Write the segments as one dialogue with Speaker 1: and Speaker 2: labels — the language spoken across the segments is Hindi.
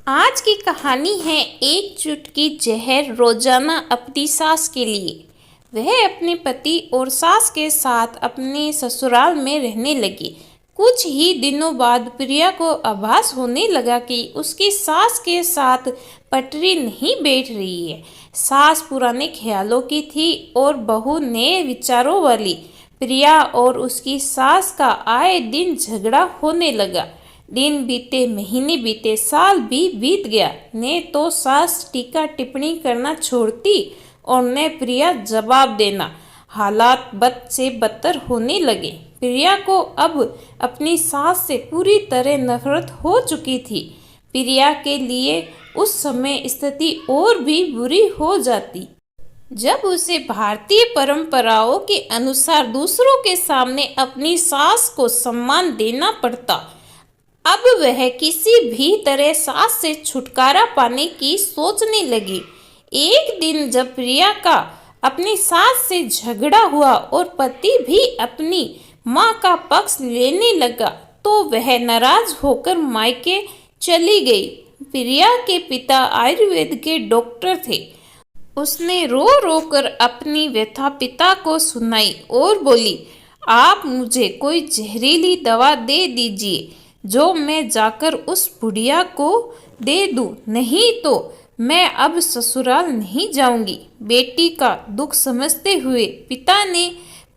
Speaker 1: आज की कहानी है एक चुटकी जहर रोजाना अपनी सास के लिए। वह अपने पति और सास के साथ अपने ससुराल में रहने लगी। कुछ ही दिनों बाद प्रिया को आभास होने लगा कि उसकी सास के साथ पटरी नहीं बैठ रही है। सास पुराने ख्यालों की थी और बहू नए विचारों वाली। प्रिया और उसकी सास का आए दिन झगड़ा होने लगा। दिन बीते, महीने बीते, साल भी बीत गया। ने तो सास टीका टिप्पणी करना छोड़ती और ने प्रिया जवाब देना। हालात बद से बदतर होने लगे। प्रिया को अब अपनी सास से पूरी तरह नफरत हो चुकी थी। प्रिया के लिए उस समय स्थिति और भी बुरी हो जाती जब उसे भारतीय परंपराओं के अनुसार दूसरों के सामने अपनी सास को सम्मान देना पड़ता। अब वह किसी भी तरह सास से छुटकारा पाने की सोचने लगी। एक दिन जब प्रिया का अपनी सास से झगड़ा हुआ और पति भी अपनी माँ का पक्ष लेने लगा तो वह नाराज होकर मायके चली गई। प्रिया के पिता आयुर्वेद के डॉक्टर थे। उसने रो रो कर अपनी व्यथा पिता को सुनाई और बोली, आप मुझे कोई जहरीली दवा दे दीजिए जो मैं जाकर उस बुढ़िया को दे दूं, नहीं तो मैं अब ससुराल नहीं जाऊंगी। बेटी का दुख समझते हुए पिता ने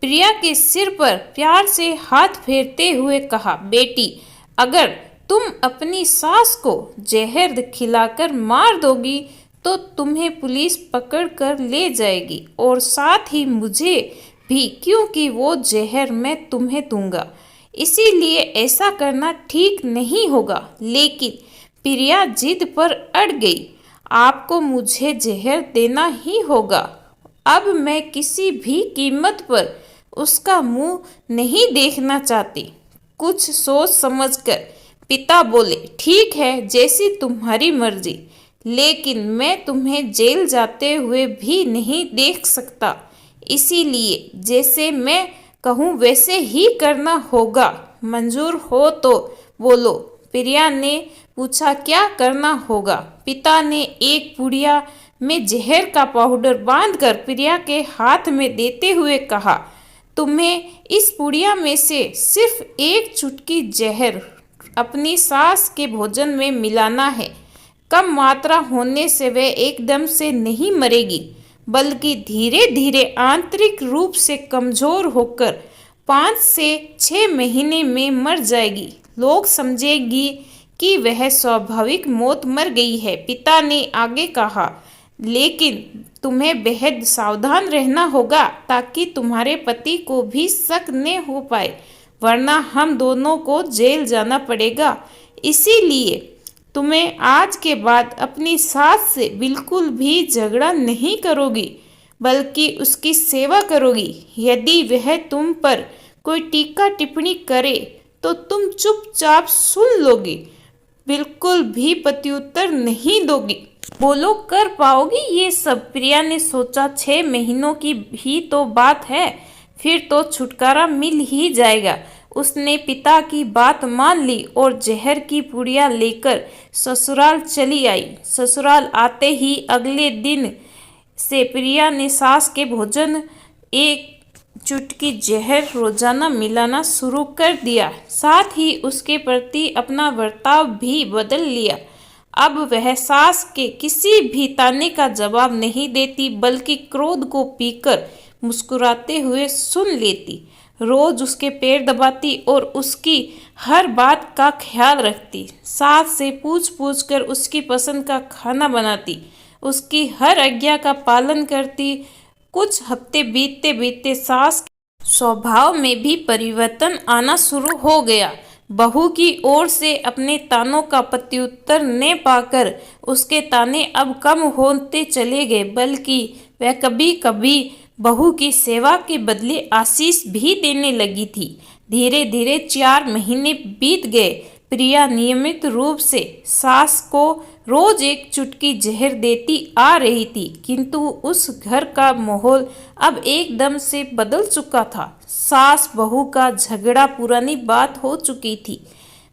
Speaker 1: प्रिया के सिर पर प्यार से हाथ फेरते हुए कहा, बेटी, अगर तुम अपनी सास को जहर खिलाकर मार दोगी तो तुम्हें पुलिस पकड़ कर ले जाएगी और साथ ही मुझे भी, क्योंकि वो जहर मैं तुम्हें दूंगा। इसीलिए ऐसा करना ठीक नहीं होगा। लेकिन प्रिया जिद पर अड़ गई। आपको मुझे जहर देना ही होगा। अब मैं किसी भी कीमत पर उसका मुंह नहीं देखना चाहती। कुछ सोच समझकर पिता बोले, ठीक है, जैसी तुम्हारी मर्जी, लेकिन मैं तुम्हें जेल जाते हुए भी नहीं देख सकता। इसीलिए जैसे मैं कहूँ वैसे ही करना होगा। मंजूर हो तो बोलो। प्रिया ने पूछा, क्या करना होगा? पिता ने एक पुड़िया में जहर का पाउडर बांधकर प्रिया के हाथ में देते हुए कहा, तुम्हें इस पुड़िया में से सिर्फ एक चुटकी जहर अपनी सास के भोजन में मिलाना है। कम मात्रा होने से वह एकदम से नहीं मरेगी, बल्कि धीरे धीरे आंतरिक रूप से कमजोर होकर 5 से 6 महीने में मर जाएगी। लोग समझेगी कि वह स्वाभाविक मौत मर गई है। पिता ने आगे कहा, लेकिन तुम्हें बेहद सावधान रहना होगा ताकि तुम्हारे पति को भी शक न हो पाए, वरना हम दोनों को जेल जाना पड़ेगा। इसीलिए तुम्हें आज के बाद अपनी सास से बिल्कुल भी झगड़ा नहीं करोगी, बल्कि उसकी सेवा करोगी। यदि वह तुम पर कोई टीका टिप्पणी करे तो तुम चुपचाप सुन लोगी, बिल्कुल भी प्रत्युत्तर नहीं दोगी। बोलो, कर पाओगी ये सब? प्रिया ने सोचा, 6 महीनों की ही तो बात है, फिर तो छुटकारा मिल ही जाएगा। उसने पिता की बात मान ली और जहर की पुड़िया लेकर ससुराल चली आई। ससुराल आते ही अगले दिन से प्रिया ने सास के भोजन एक चुटकी जहर रोजाना मिलाना शुरू कर दिया। साथ ही उसके प्रति अपना बर्ताव भी बदल लिया। अब वह सास के किसी भी ताने का जवाब नहीं देती, बल्कि क्रोध को पीकर मुस्कुराते हुए सुन लेती। रोज उसके पैर दबाती और उसकी हर बात का ख्याल रखती। सास से पूछ पूछ कर उसकी पसंद का खाना बनाती, उसकी हर आज्ञा का पालन करती। कुछ हफ्ते बीतते बीतते सास के स्वभाव में भी परिवर्तन आना शुरू हो गया। बहू की ओर से अपने तानों का प्रत्युत्तर न पाकर उसके ताने अब कम होते चले गए, बल्कि वह कभी कभी बहू की सेवा के बदले आशीष भी देने लगी थी। धीरे धीरे 4 महीने बीत गए। प्रिया नियमित रूप से सास को रोज एक चुटकी जहर देती आ रही थी, किंतु उस घर का माहौल अब एकदम से बदल चुका था। सास बहू का झगड़ा पुरानी बात हो चुकी थी।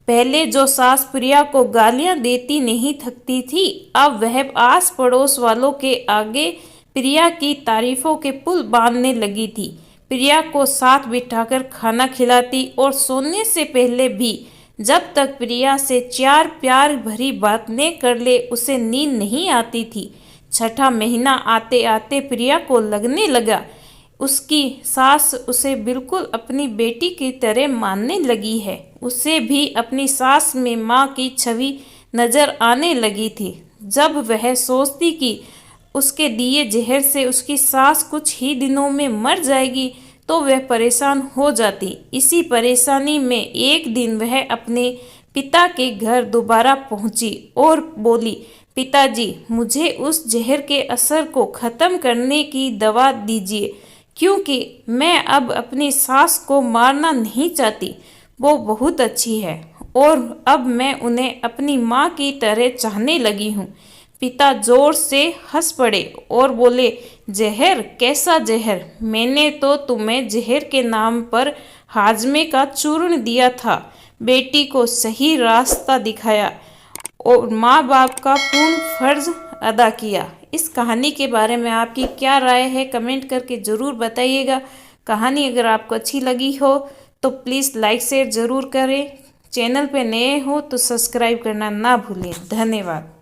Speaker 1: पहले जो सास प्रिया को गालियां देती नहीं थकती थी, अब वह आस पड़ोस वालों के आगे प्रिया की तारीफों के पुल बांधने लगी थी। प्रिया को साथ बिठाकर खाना खिलाती और सोने से पहले भी जब तक प्रिया से चार प्यार भरी बातें कर ले उसे नींद नहीं आती थी। छठा महीना आते आते प्रिया को लगने लगा उसकी सास उसे बिल्कुल अपनी बेटी की तरह मानने लगी है। उसे भी अपनी सास में माँ की छवि नजर आने लगी थी। जब वह सोचती कि उसके दिए जहर से उसकी सास कुछ ही दिनों में मर जाएगी तो वह परेशान हो जाती। इसी परेशानी में एक दिन वह अपने पिता के घर दोबारा पहुंची और बोली, पिताजी, मुझे उस जहर के असर को ख़त्म करने की दवा दीजिए, क्योंकि मैं अब अपनी सास को मारना नहीं चाहती। वो बहुत अच्छी है और अब मैं उन्हें अपनी माँ की तरह चाहने लगी हूँ। पिता जोर से हंस पड़े और बोले, जहर? कैसा जहर? मैंने तो तुम्हें जहर के नाम पर हाजमे का चूर्ण दिया था, बेटी को सही रास्ता दिखाया और माँ बाप का पूर्ण फर्ज अदा किया। इस कहानी के बारे में आपकी क्या राय है, कमेंट करके ज़रूर बताइएगा। कहानी अगर आपको अच्छी लगी हो तो प्लीज़ लाइक शेयर ज़रूर करें। चैनल पे नए हो तो सब्सक्राइब करना ना भूलें। धन्यवाद।